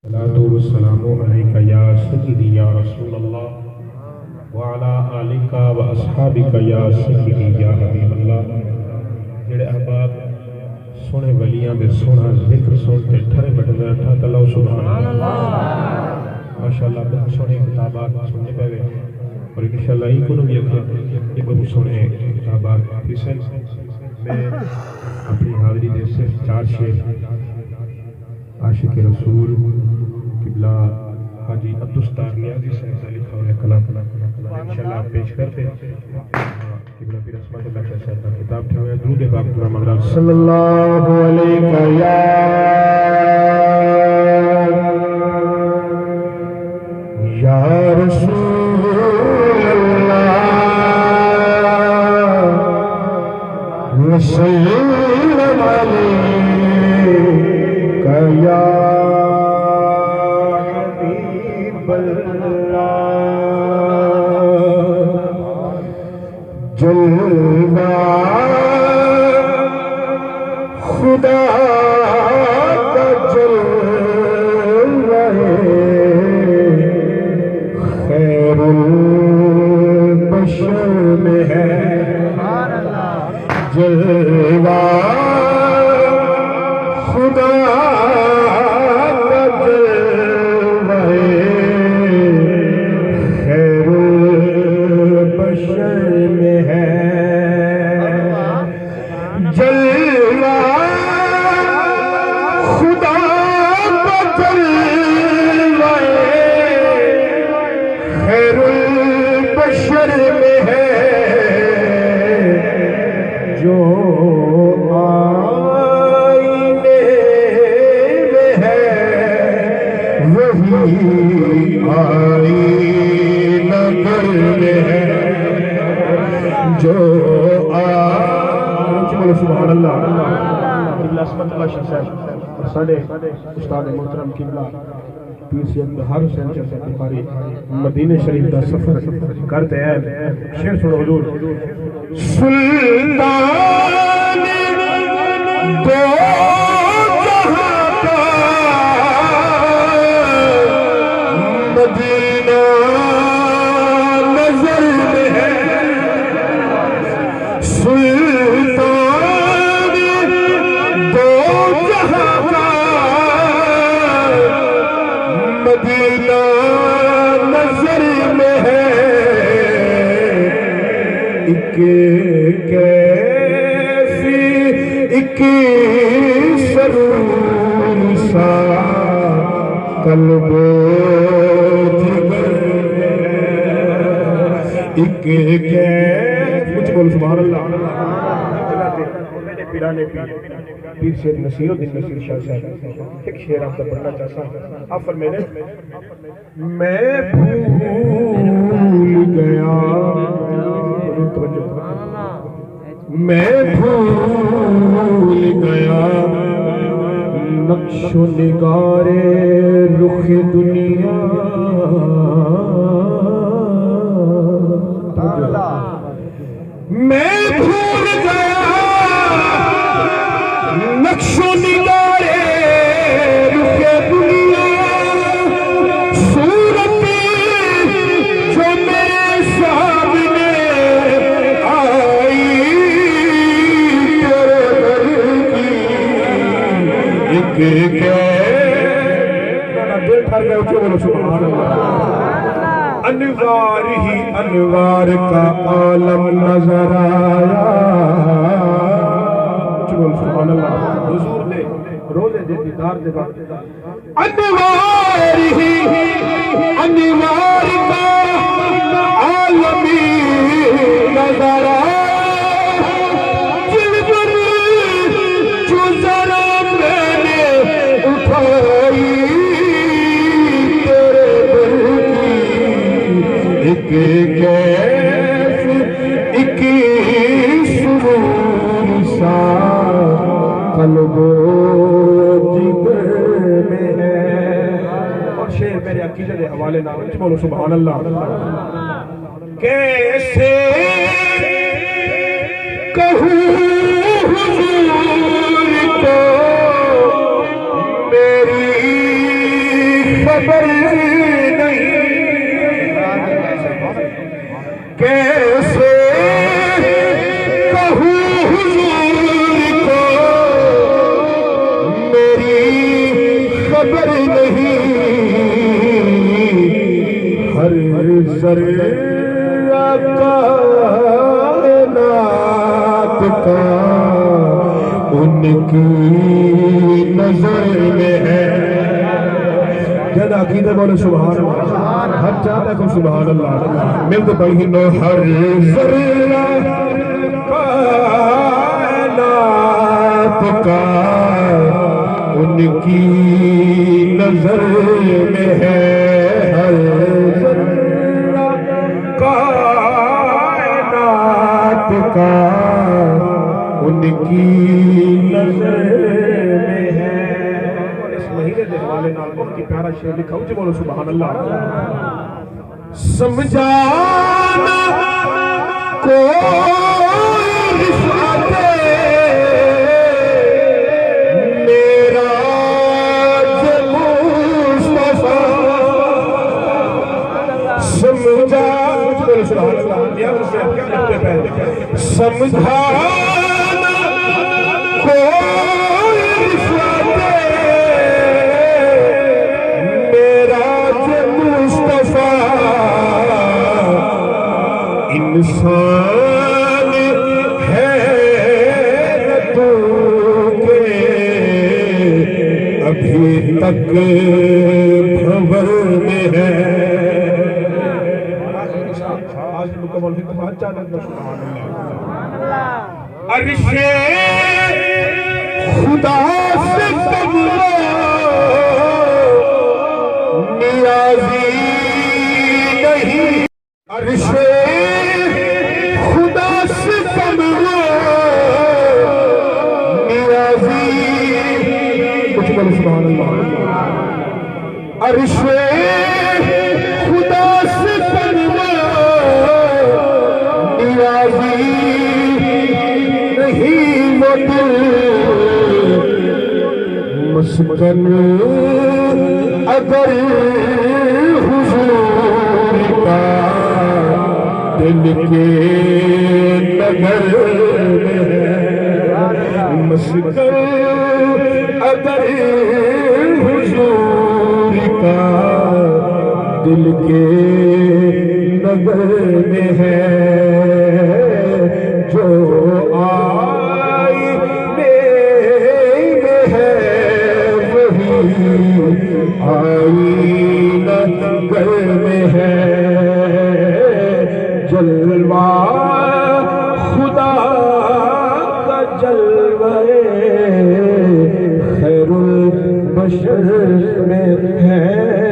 الصلاة والسلام علیکہ یا سیدی یا رسول اللہ وعلا آلکہ و اصحابکہ یا سیدی یا حبیب اللہ۔ جڑے احباب سونے ولیاں دے سونا ذکر سنتے ٹھرے بیٹھے بیٹھا اللہ سبحان اللہ ماشاءاللہ بہت سونے کتابات سننے پہ گئے اور انشاءاللہ ہی کنو بھی اکھا یہ بہت سونے کتابات حسن میں اپنی حاضری دے صرف 4 شعر عاشق رسول قبلہ حاجی عبدالستار نیازی صاحب سے لکھا ہوئے کلام انشاءاللہ پیش کرتے قبلہ پیر عصمت اللہ شاہ صاحب کا کتاب تھے ہوئے درود پاک پورا مغرب صلی اللہ علیہ یا رسول اللہ وسلم علیکہ یا حبیب اللہ جلوہ خدا کا جلوہ خیر البشر میں ہے جلوہ خدا کا جلوہ خیر البشر میں ہے جلوہ خدا کا جلوہ خیر البشر میں ہے جو آئینے میں ہے وہی آئینہ گھر میں ہے جو سبحان اللہ قبلہ عصمت اللہ شاہ صاحب اور ساڑھے استاد محترم قبلہ پیر سید بہار حسین شاہ صاحب بخاری مدینہ شریف کا سفر کرتے ہیں شعر سنو حضور سلطان دو جہاں کا مدینہ نظر میں ہے سلطان دو جہاں کا مدینہ نظر میں ہے ایک کیفی ایک سرور سا قلب و جگر ایک کیف کچھ بول سبحان اللہ پیرانے پیر سید نصیر الدین نصیر شاہ صاحب ایک شعر آپ کا پڑھنا چاہتا ہوں آپ فرمائیں میں بھول گیا میں بھول گیا نقش و نگار رخ دنیا میں بھول گیا نقش و نگار رخ دنیا صورت جو میرے سامنے آئی تیرے در کی ایک دل ٹھر گئے اچھو بولو سبحان اللہ انوار ہی انوار کا عالم نظر آیا اچھو بولو سبحان اللہ حضور دے روزے دے دیدار دے بات انوار ہی انوار کا عالمی نظر آیا جل پر جو ذرا میں نے اٹھائی تیرے در کی ایک کیف ایک سرور سا قلب و جگر میں ہے اور شعر میرے عقیدہ دے حوالے نام بولو سبحان اللہ کیسے کہوں حضور کو میری خبر نہیں کیسے کہوں حضور کو میری خبر نہیں ہر ذرہ کائنات کا ان کی نظر میں ہے جد عقیدہ بولے سبحان اللہ ہر چاہتا کو سبحان اللہ ملد بہنو ہر ذرہ کائنات کا ان کی نظر میں ہے ہر ذرہ کائنات کا ان کی نظر میں ہے اس مہینے دے حوالے نال بہت ہی پیارا شعر لکھا ہوں بولو سبحان اللہ سمجھانا کوئی رفعت میرا جب مصطفیٰ سمجھانا کوئی رفعت میرا جب مصطفیٰ انسان ہے تو کہ ابھی تک بھنور میں ہے عرش خدا سے کم نیازی نہیں عرش خدا سے کم نیازی کچھ بولو سبحان اللہ عرش خدا سے کم نیازی نہیں وہ دل مسکن اگر حضور کا دل کے نگر میں مسکن اگر حضور کا دل کے نگر میں ہے جو آئی میں ہے وہی آئینہ گھر میں ہے جلوہ خدا کا جلوہ خیر البشر میں ہے